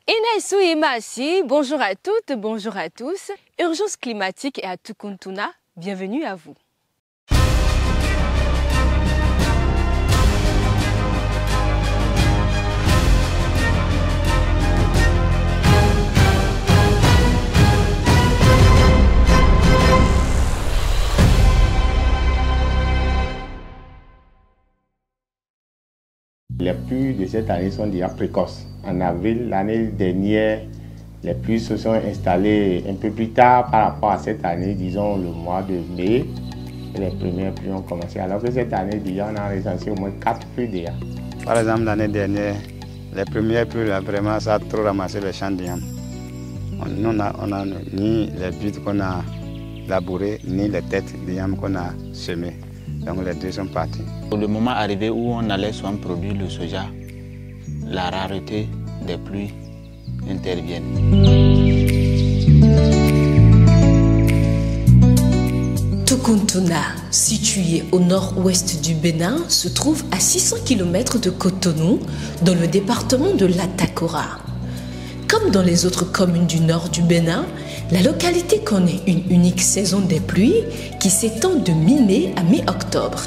Inès Souimasi, bonjour à toutes, bonjour à tous. Urgence climatique et à Tukuntuna, bienvenue à vous. Les pluies de cette année sont déjà précoces. En avril, l'année dernière, les pluies se sont installées un peu plus tard par rapport à cette année, disons le mois de mai. Et les premières pluies ont commencé. Alors que cette année, déjà, on a recensé au moins 4 pluies déjà. Par exemple, l'année dernière, les premières pluies, là, vraiment, ça a trop ramassé les champs de yam. On a ni les buts qu'on a labourées, ni les têtes de yam qu'on a semées. Donc les deux sont partis. Le moment arrivé où on allait soit produire le soja, la rareté des pluies intervient. Tukuntuna, situé au nord-ouest du Bénin, se trouve à 600 km de Cotonou, dans le département de l'Atakora. Comme dans les autres communes du nord du Bénin, la localité connaît une unique saison des pluies qui s'étend de mi-mai à mi-octobre.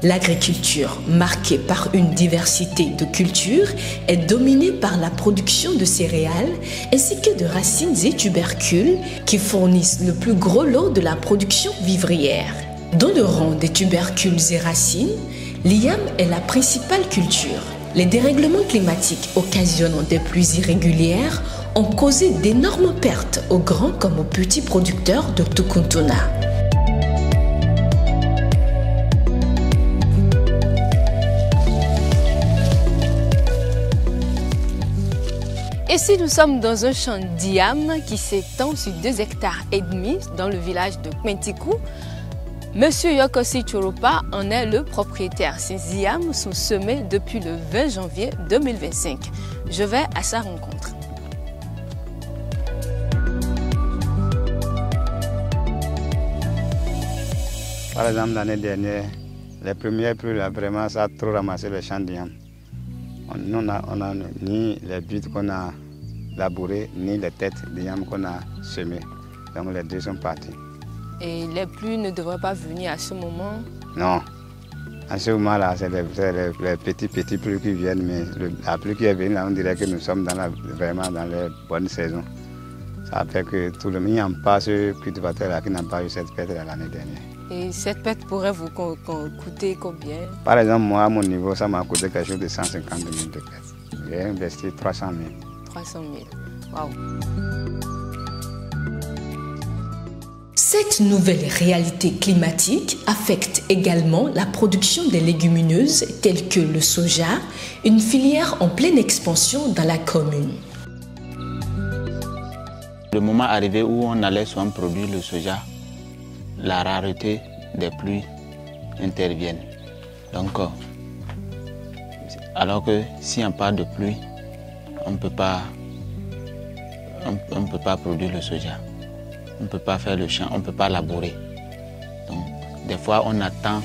L'agriculture, marquée par une diversité de cultures, est dominée par la production de céréales ainsi que de racines et tubercules qui fournissent le plus gros lot de la production vivrière. Dans le rang des tubercules et racines, l'iam est la principale culture. Les dérèglements climatiques occasionnant des pluies irrégulières ont causé d'énormes pertes aux grands comme aux petits producteurs de Tukuntuna. Ici, nous sommes dans un champ d'iam qui s'étend sur 2,5 hectares dans le village de Kmentikou. Monsieur Yokosi Choropa en est le propriétaire. Ces yams sont semés depuis le 20 janvier 2025. Je vais à sa rencontre. Par exemple, l'année dernière, les premières pluies, là, vraiment, ça a trop ramassé les champs de yam. On a ni les buts qu'on a labourées, ni les têtes de yam qu'on a semées. Donc les deux sont partis. Et les pluies ne devraient pas venir à ce moment? Non. À ce moment-là, c'est les petits pluies qui viennent, mais la pluie qui est venue, là, on dirait que nous sommes vraiment dans les bonnes saisons. Ça fait que tout le monde n'y a pas ce cultivateur-là qui n'a pas eu cette perte l'année dernière. Et cette perte pourrait vous coûter combien? Par exemple, moi, à mon niveau, ça m'a coûté quelque chose de 150 000 de perte. J'ai investi 300 000. 300 000. Waouh! Cette nouvelle réalité climatique affecte également la production des légumineuses telles que le soja, une filière en pleine expansion dans la commune. Le moment arrivé où on allait soit produire le soja, la rareté des pluies intervient. Donc, alors que s'il n'y a pas de pluie, on ne peut pas produire le soja. On ne peut pas faire le champ, on ne peut pas labourer. Donc, des fois, on attend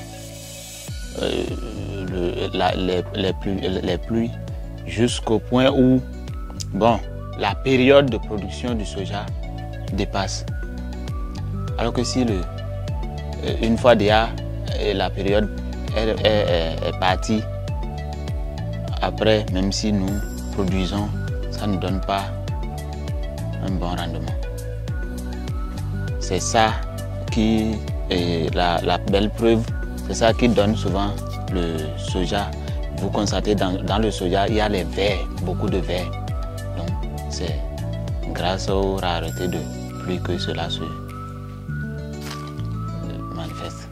les pluies jusqu'au point où la période de production du soja dépasse. Alors que si une fois déjà la période est partie, après, même si nous produisons, ça ne donne pas un bon rendement. C'est ça qui est la belle preuve, c'est ça qui donne souvent le soja. Vous constatez dans le soja, il y a les vers, beaucoup de vers. Donc c'est grâce aux raretés de pluie que cela se manifeste.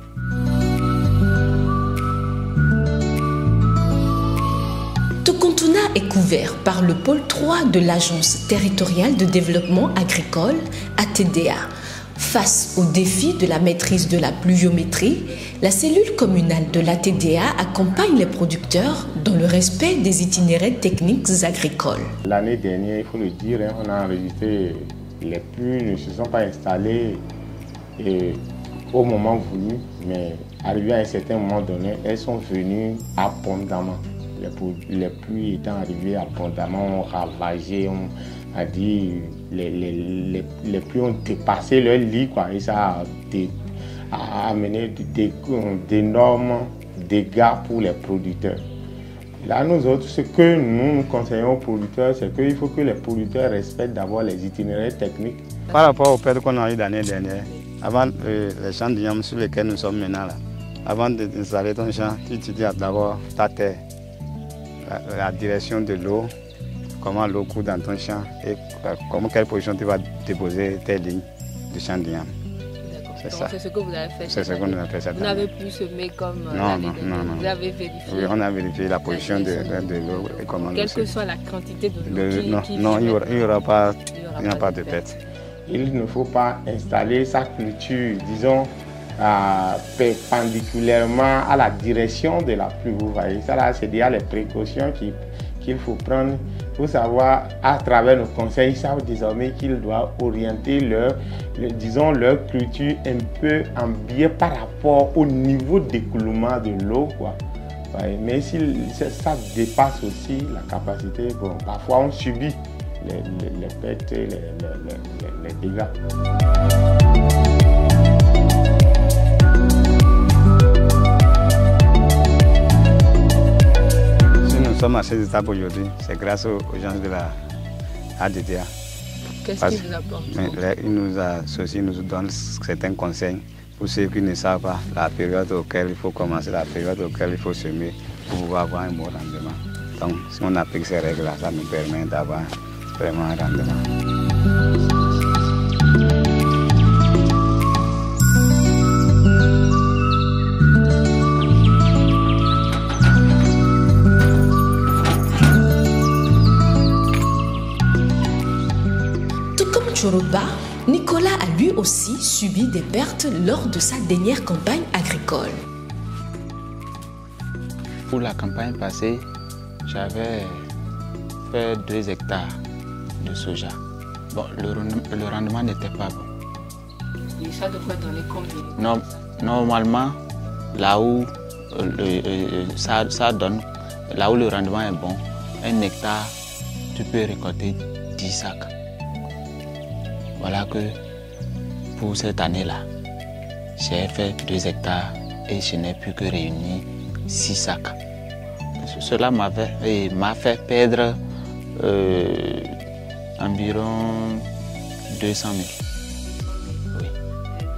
Tukuntuna est couvert par le pôle 3 de l'Agence territoriale de développement agricole, ATDA. Face au défi de la maîtrise de la pluviométrie, la cellule communale de l'ATDA accompagne les producteurs dans le respect des itinéraires techniques agricoles. L'année dernière, il faut le dire, on a enregistré, les pluies ne se sont pas installées au moment voulu, mais arrivé à un certain moment donné, elles sont venues abondamment. les pluies étant arrivées abondamment, ont ravagé, on a dit, les pluies ont dépassé leur lit, quoi, et ça a amené d'énormes dégâts pour les producteurs. Là, nous autres, ce que nous conseillons aux producteurs, c'est qu'il faut que les producteurs respectent d'abord les itinéraires techniques. Par rapport aux pertes qu'on a eues l'année dernière, avant les champs d'igname sur lesquels nous sommes maintenant, là, avant d'installer ton champ, tu étudies d'abord ta terre, la direction de l'eau, comment l'eau coule dans ton champ et quelle position tu vas déposer tes lignes du champ d'igname. C'est ça. C'est ce que vous avez fait. C'est ce qu'on a fait cette année. Vous n'avez plus semé comme non. Vous avez vérifié. Oui, on a vérifié la position de l'eau et comment. Quelle que soit la quantité de l'eau il n'y aura pas de perte. Il ne faut pas installer sa culture, disons, perpendiculairement à la direction de la pluie. Vous voyez, ça là, c'est déjà les précautions qu'il faut prendre. Il faut savoir, à travers nos conseils, ils savent désormais qu'ils doivent orienter leur culture un peu en biais par rapport au niveau d'écoulement de l'eau, quoi. Mais si ça dépasse aussi la capacité, bon, parfois on subit les pertes, les dégâts. Nous sommes à ces étapes aujourd'hui, c'est grâce aux gens de la ADTA. Qu'est-ce qu'ils vous apportent? Ils nous donnent certains conseils pour ceux qui ne savent pas la période auquel il faut commencer, la période auquel il faut semer pour pouvoir avoir un bon rendement. Donc, si on applique ces règles-là, ça nous permet d'avoir vraiment un rendement. Choroba, Nicolas a lui aussi subi des pertes lors de sa dernière campagne agricole. Pour la campagne passée, j'avais fait 2 hectares de soja. Bon, le rendement n'était pas bon. Et ça devrait donner combien? Non, normalement, là où ça donne, là où le rendement est bon, 1 hectare, tu peux récolter 10 sacs. Voilà que pour cette année-là, j'ai fait 2 hectares et je n'ai plus que réuni 6 sacs. Cela m'a fait perdre environ 200 000. Oui.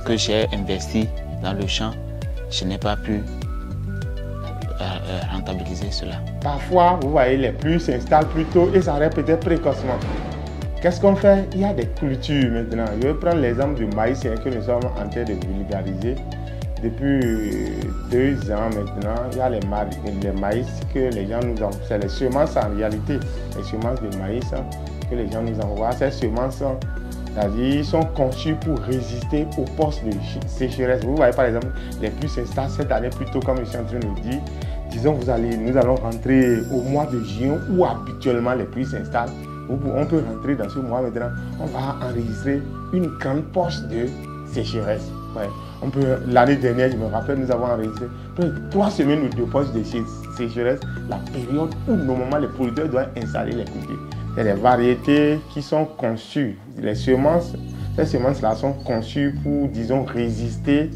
Que j'ai investi dans le champ, je n'ai pas pu rentabiliser cela. Parfois, vous voyez, les pluies s'installent plus tôt et s'arrêtent peut-être précocement. Qu'est-ce qu'on fait? Il y a des cultures maintenant. Je vais prendre l'exemple du maïs que nous sommes en train de vulgariser. Depuis 2 ans maintenant, il y a les maïs que les gens nous envoient. C'est les semences en réalité, les semences de maïs que les gens nous envoient. Ces semences, c'est-à-dire, ils sont conçus pour résister aux postes de sécheresse. Vous voyez par exemple, les pluies s'installent cette année plutôt comme je suis en train de le dire. Disons, nous allons rentrer au mois de juin où habituellement les pluies s'installent. On peut rentrer dans ce mois maintenant, on va enregistrer une grande poche de sécheresse. Ouais. L'année dernière, je me rappelle, nous avons enregistré 3 semaines ou 2 poches de sécheresse, la période où normalement les producteurs doivent installer les cultures. C'est les variétés qui sont conçues, les semences, ces semences-là sont conçues pour, disons, résister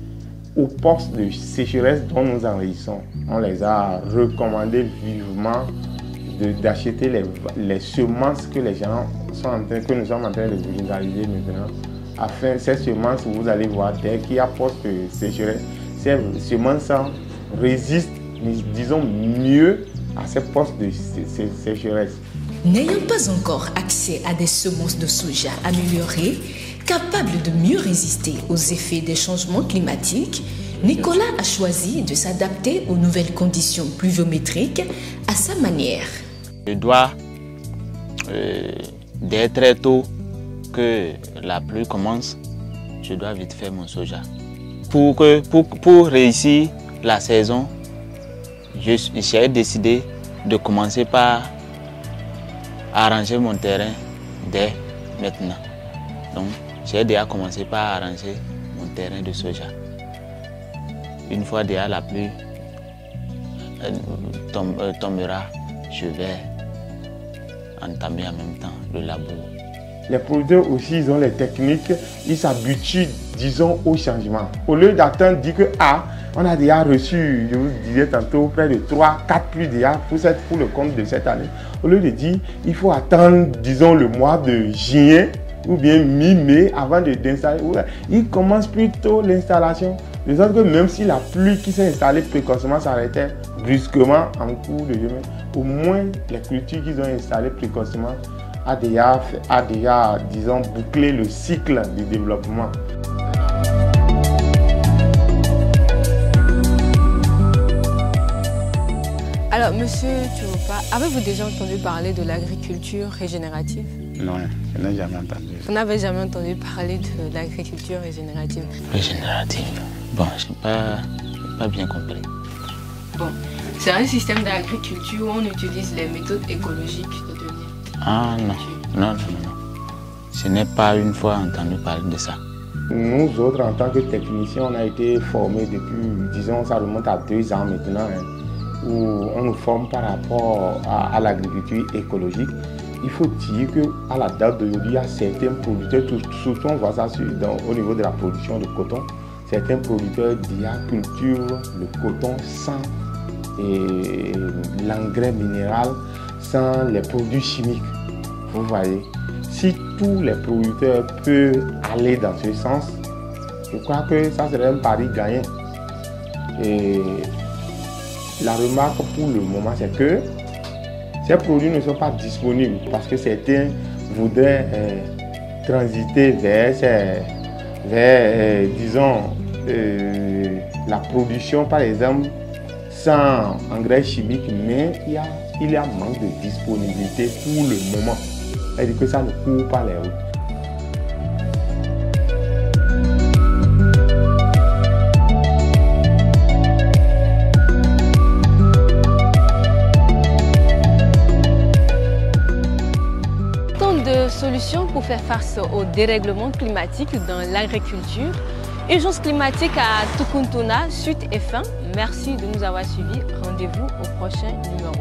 aux postes de sécheresse dont nous enregistrons. On les a recommandés vivement d'acheter les semences que les gens que nous sommes en train de vulgariser maintenant. Afin, ces semences, vous allez voir, dès qu'il y a poste de sécheresse, ces semences résistent, disons, mieux à ces postes de sécheresse. N'ayant pas encore accès à des semences de soja améliorées, capables de mieux résister aux effets des changements climatiques, Nicolas a choisi de s'adapter aux nouvelles conditions pluviométriques à sa manière. Je dois, dès très tôt que la pluie commence, je dois vite faire mon soja. Pour réussir la saison, j'ai décidé de commencer par arranger mon terrain dès maintenant. Donc, j'ai déjà commencé par arranger mon terrain de soja. Une fois déjà la pluie tombera, je vais entamer en même temps le labour. Les producteurs aussi, ils ont les techniques, ils s'habituent, disons, au changement. Au lieu d'attendre, dire que on a déjà reçu, je vous disais tantôt, près de 3-4 pluies déjà pour le compte de cette année. Au lieu de dire, il faut attendre, disons, le mois de juin ou bien mi-mai avant d'installer. Ils commencent plus tôt l'installation. De sorte que même si la pluie qui s'est installée précocement s'arrêtait brusquement en cours de juin, au moins les cultures qu'ils ont installées précocement a déjà, disons, bouclé le cycle du développement. Alors, monsieur Tchouroupa, avez-vous déjà entendu parler de l'agriculture régénérative? Non, je n'ai jamais entendu. Vous n'avez jamais entendu parler de l'agriculture régénérative? Régénérative? Bon, je n'ai pas bien compris. Bon, c'est un système d'agriculture où on utilise les méthodes écologiques de devenir. Ah non. Je n'ai pas une fois entendu parler de ça. Nous autres, en tant que techniciens, on a été formés depuis, disons, ça remonte à 2 ans maintenant, où on nous forme par rapport à l'agriculture écologique. Il faut dire qu'à la date d'aujourd'hui, il y a certains producteurs, surtout on voit ça au niveau de la production de coton, certains producteurs cultivent le coton sans l'engrais minéral, sans les produits chimiques. Vous voyez, si tous les producteurs peuvent aller dans ce sens, je crois que ça serait un pari gagnant. Et la remarque pour le moment, c'est que ces produits ne sont pas disponibles parce que certains voudraient transiter vers disons, la production, par exemple, sans engrais chimiques, mais il y a manque de disponibilité pour le moment. C'est-à-dire que ça ne court pas les routes. De solutions pour faire face au dérèglement climatique dans l'agriculture. Urgence climatique à Tukuntuna, Sud et Fin. Merci de nous avoir suivis. Rendez-vous au prochain numéro.